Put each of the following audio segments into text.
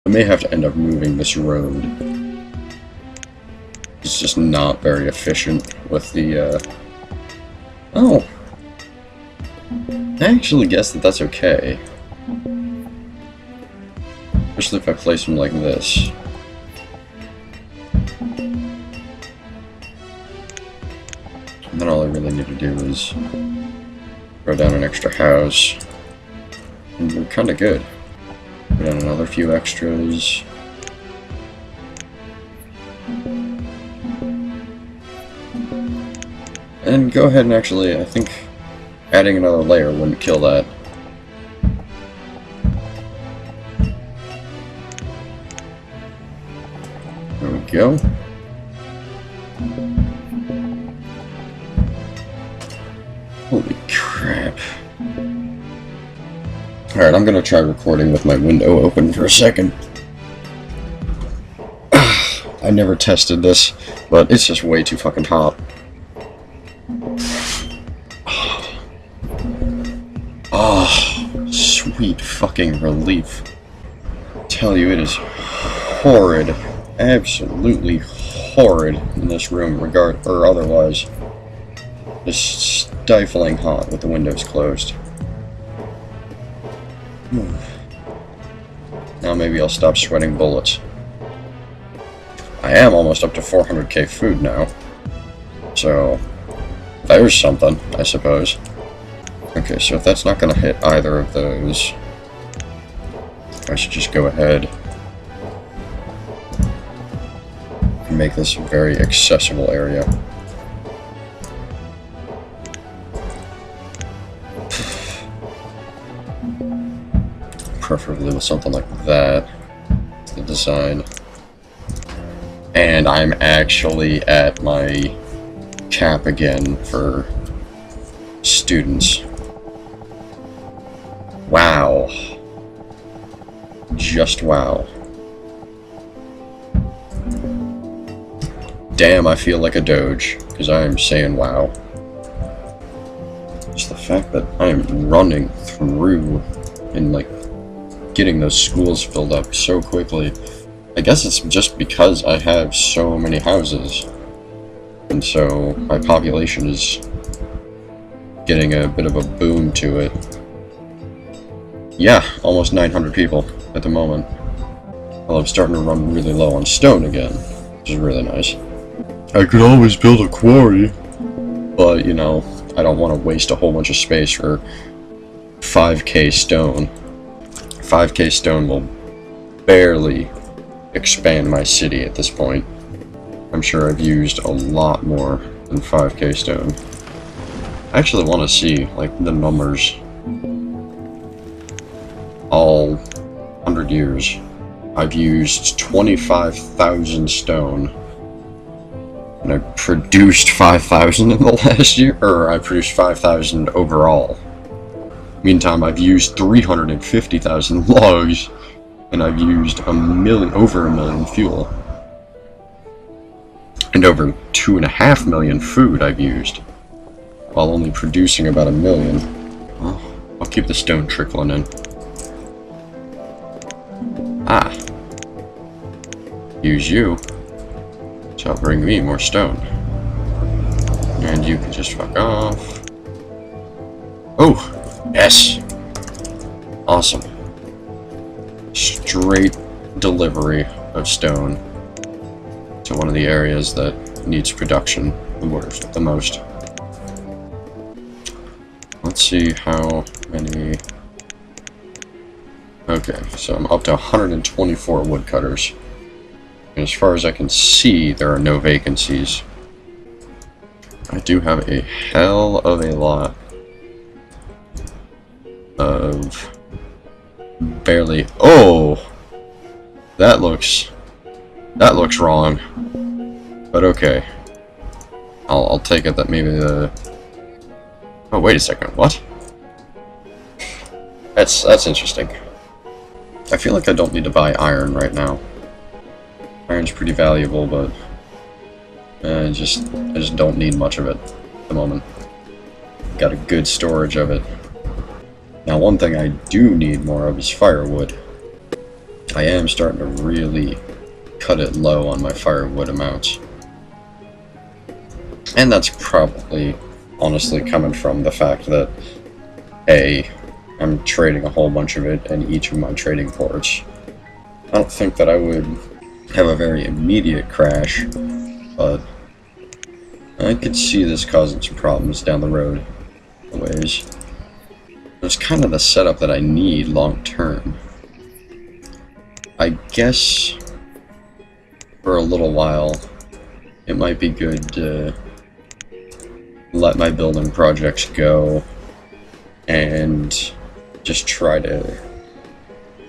I may have to end up moving this road. It's just not very efficient with the, Oh! I actually guess that that's okay. Especially if I place them like this. And then all I really need to do is throw down an extra house. And we're kinda good. Put down another few extras. And go ahead and actually, I think adding another layer wouldn't kill that. There we go. Holy crap. Alright, I'm gonna try recording with my window open for a second. I never tested this, but it's just way too fucking hot. Oh, sweet fucking relief. I tell you, it is horrid. Absolutely horrid in this room, or otherwise. Just stifling hot with the windows closed. Now maybe I'll stop sweating bullets. I am almost up to 400k food now. So, there's something, I suppose. Okay, so if that's not going to hit either of those, I should just go ahead and make this a very accessible area. Preferably with something like that, the design. And I'm actually at my cap again for students. Wow. Just wow. Damn, I feel like a doge, because I am saying wow. Just the fact that I am running through and, like, getting those schools filled up so quickly. I guess it's just because I have so many houses. And so my population is getting a bit of a boom to it. Yeah, almost 900 people at the moment. Well, I'm starting to run really low on stone again, which is really nice. I could always build a quarry, but, you know, I don't want to waste a whole bunch of space for 5k stone. 5k stone will barely expand my city at this point. I'm sure I've used a lot more than 5k stone. I actually want to see, like, the numbers. All 100 years. I've used 25,000 stone. And I produced 5,000 in the last year, or I produced 5,000 overall. Meantime, I've used 350,000 logs, and I've used over a million fuel. And over 2.5 million food I've used, while only producing about 1 million. Well, I'll keep the stone trickling in. Ah. Use you to bring me more stone. And you can just fuck off. Oh! Yes! Awesome. Straight delivery of stone to one of the areas that needs production the most. Let's see how many... Okay, so I'm up to 124 woodcutters. And as far as I can see, there are no vacancies. I do have a hell of a lot of barely... Oh! That looks wrong. But okay. I'll take it that maybe the... Oh, wait a second, what? That's interesting. I feel like I don't need to buy iron right now. Iron's pretty valuable, but I just don't need much of it at the moment. Got a good storage of it. Now, one thing I do need more of is firewood. I am starting to really cut it low on my firewood amounts. And that's probably, honestly, coming from the fact that, A, I'm trading a whole bunch of it in each of my trading ports. I don't think that I would have a very immediate crash, but I could see this causing some problems down the road a ways. It's kind of the setup that I need long term. I guess for a little while it might be good to let my building projects go and just try to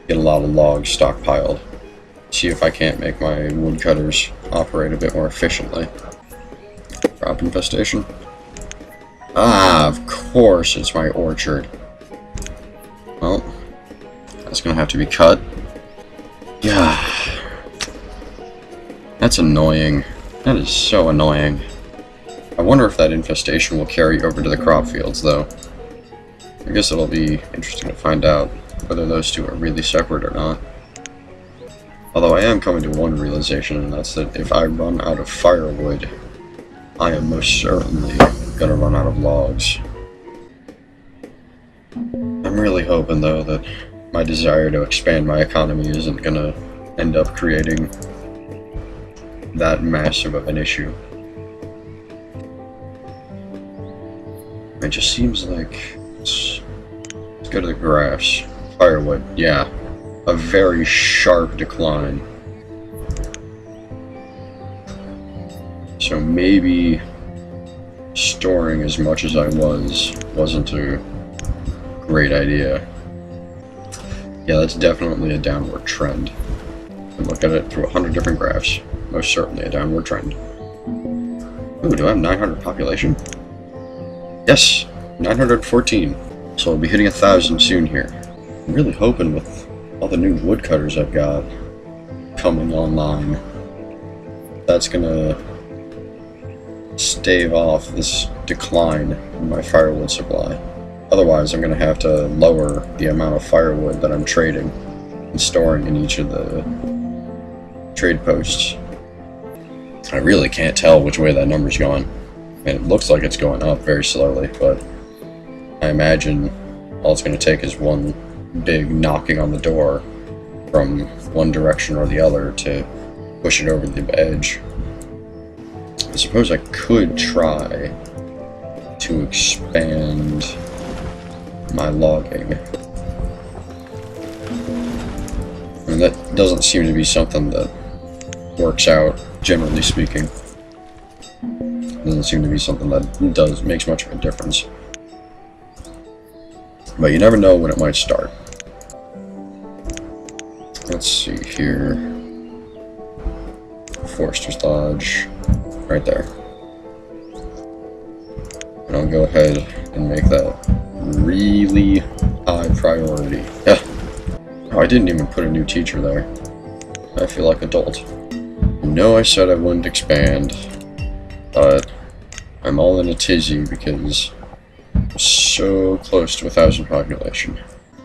get a lot of logs stockpiled. See if I can't make my woodcutters operate a bit more efficiently. Crop infestation. Ah, of course it's my orchard. Well, that's gonna have to be cut. Yeah. That's annoying. That is so annoying. I wonder if that infestation will carry over to the crop fields, though. I guess it'll be interesting to find out whether those two are really separate or not. Although I am coming to one realization, and that's that if I run out of firewood, I am most certainly gonna run out of logs. I'm really hoping, though, that my desire to expand my economy isn't gonna end up creating that massive of an issue. It just seems like... Let's go to the graphs. Firewood, yeah. A very sharp decline. So maybe storing as much as I wasn't a great idea. Yeah, that's definitely a downward trend. And look at it through 100 different graphs. Most certainly a downward trend. Ooh, do I have 900 population? Yes, 914. So I'll be hitting 1,000 soon here. I'm really hoping with all the new woodcutters I've got coming online, that's gonna stave off this decline in my firewood supply. Otherwise, I'm gonna have to lower the amount of firewood that I'm trading and storing in each of the trade posts. I really can't tell which way that number's going. And it looks like it's going up very slowly, but I imagine all it's going to take is one big knocking on the door from one direction or the other to push it over the edge. I suppose I could try to expand my logging. And that doesn't seem to be something that works out, generally speaking. Doesn't seem to be something that makes much of a difference. But you never know when it might start. Let's see here. Forester's Lodge. Right there. And I'll go ahead and make that really high priority. Yeah. Oh, I didn't even put a new teacher there. I feel like an adult. No, I said I wouldn't expand, but I'm all in a tizzy because I'm so close to 1,000 population.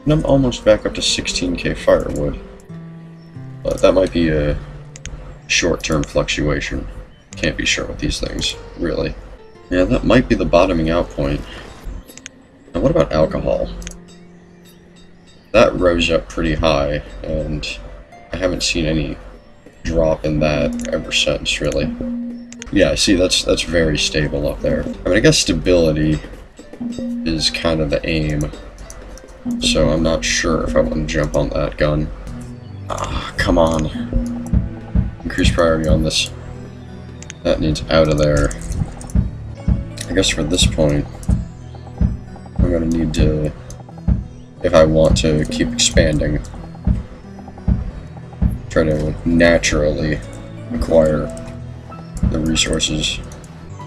And I'm almost back up to 16k firewood. But that might be a short-term fluctuation. Can't be sure with these things, really. Yeah, that might be the bottoming out point. Now what about alcohol? That rose up pretty high, and I haven't seen any drop in that ever since, really. Yeah, I see, that's very stable up there. I mean, I guess stability is kind of the aim, so I'm not sure if I want to jump on that gun. Ah, come on. Increase priority on this. That needs out of there. I guess for this point, I'm gonna need to, if I want to keep expanding, try to naturally acquire the resources.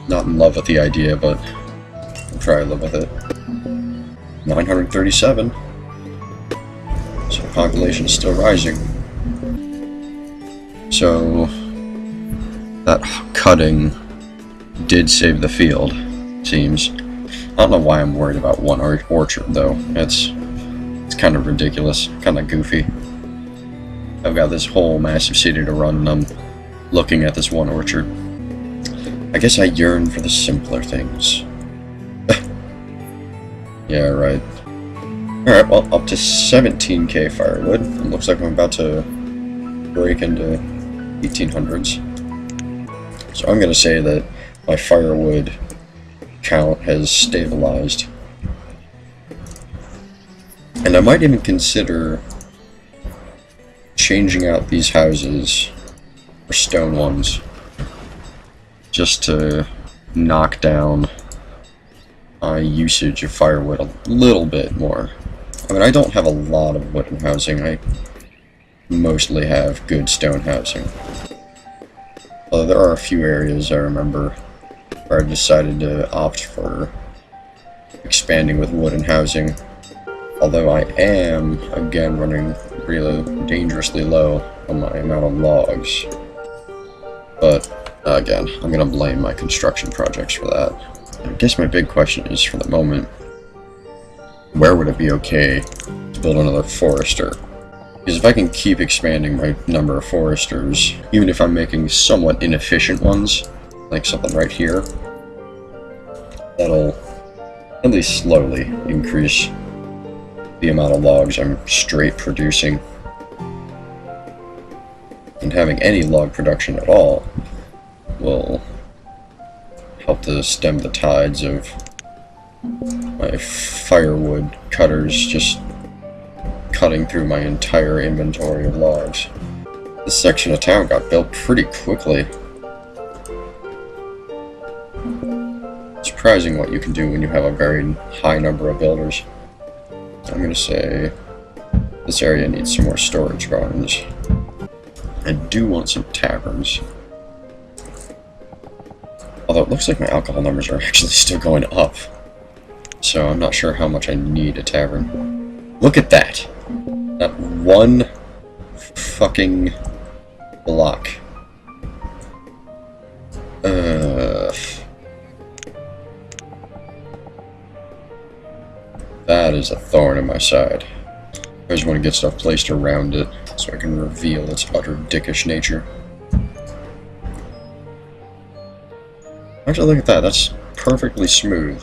Not in love with the idea, but I'll try to live with it. 937. So the population is still rising. So that cutting did save the field, seems. I don't know why I'm worried about one orchard though. It's kind of ridiculous, kind of goofy. I've got this whole massive city to run, and I'm looking at this one orchard. I guess I yearn for the simpler things. Yeah, right. Alright, well, up to 17k firewood. It looks like I'm about to break into 1800s. So I'm gonna say that my firewood count has stabilized. And I might even consider changing out these houses for stone ones, just to knock down my usage of firewood a little bit more. I mean, I don't have a lot of wooden housing. I mostly have good stone housing. Although there are a few areas I remember where I decided to opt for expanding with wooden housing. Although I am, again, running really dangerously low on my amount of logs. But, again, I'm gonna blame my construction projects for that. I guess my big question is, for the moment, where would it be okay to build another forester? Because if I can keep expanding my number of foresters, even if I'm making somewhat inefficient ones, like something right here, that'll at least slowly increase the amount of logs I'm straight producing. And having any log production at all will help to stem the tides of my firewood cutters just cutting through my entire inventory of logs. This section of town got built pretty quickly. Surprising what you can do when you have a very high number of builders. I'm gonna say this area needs some more storage gardens. I do want some taverns. Although it looks like my alcohol numbers are actually still going up. So I'm not sure how much I need a tavern. Look at that! That one fucking block. That is a thorn in my side. I just want to get stuff placed around it so I can reveal its utter dickish nature. Actually, look at that. That's perfectly smooth.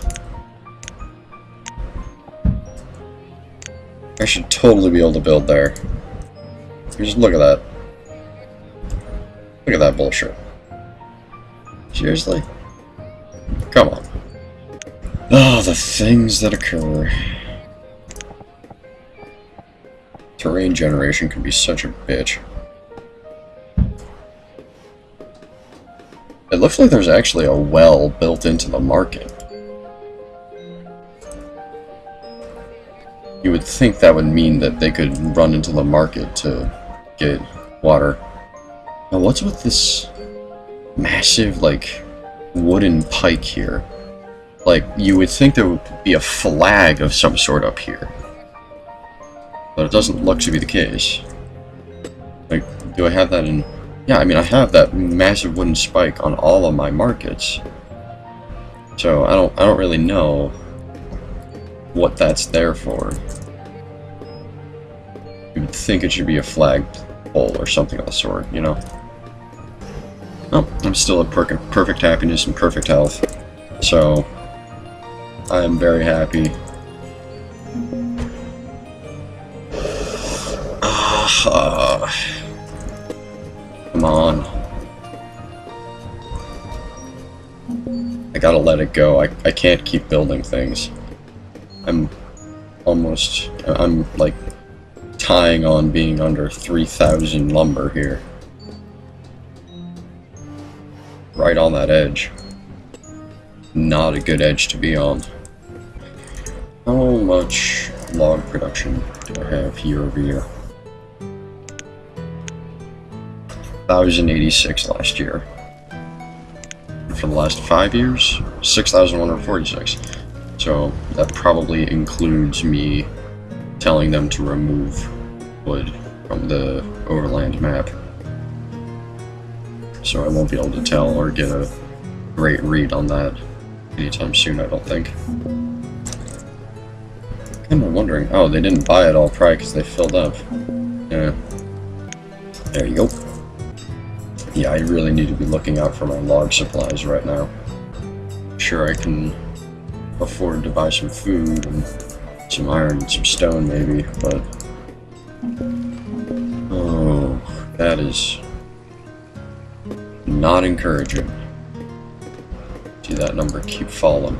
I should totally be able to build there. Just look at that. Look at that bullshit. Seriously? Come on. Oh, the things that occur. Terrain generation can be such a bitch. It looks like there's actually a well built into the market. You would think that would mean that they could run into the market to get water. Now, what's with this massive, like, wooden pike here? Like, you would think there would be a flag of some sort up here. But it doesn't look to be the case. Like, do I have that in... Yeah, I mean, I have that massive wooden spike on all of my markets. So, I don't really know what that's there for. You would think it should be a flag pole or something of the sort, you know? Oh, I'm still at perfect happiness and perfect health. So, I am very happy. Come on. I gotta let it go. I can't keep building things. I'm like tying on being under 3,000 lumber here. Right on that edge. Not a good edge to be on. How much log production do I have year over year? 1,086 last year. For the last 5 years, 6,146. So that probably includes me telling them to remove wood from the overland map. So I won't be able to tell or get a great read on that anytime soon, I don't think. Kind of wondering, oh, they didn't buy it all probably because they filled up. Yeah. There you go. Yeah, I really need to be looking out for my log supplies right now. Sure, I can afford to buy some food and some iron and some stone maybe, but... Oh, that is not encouraging. See that number keep falling.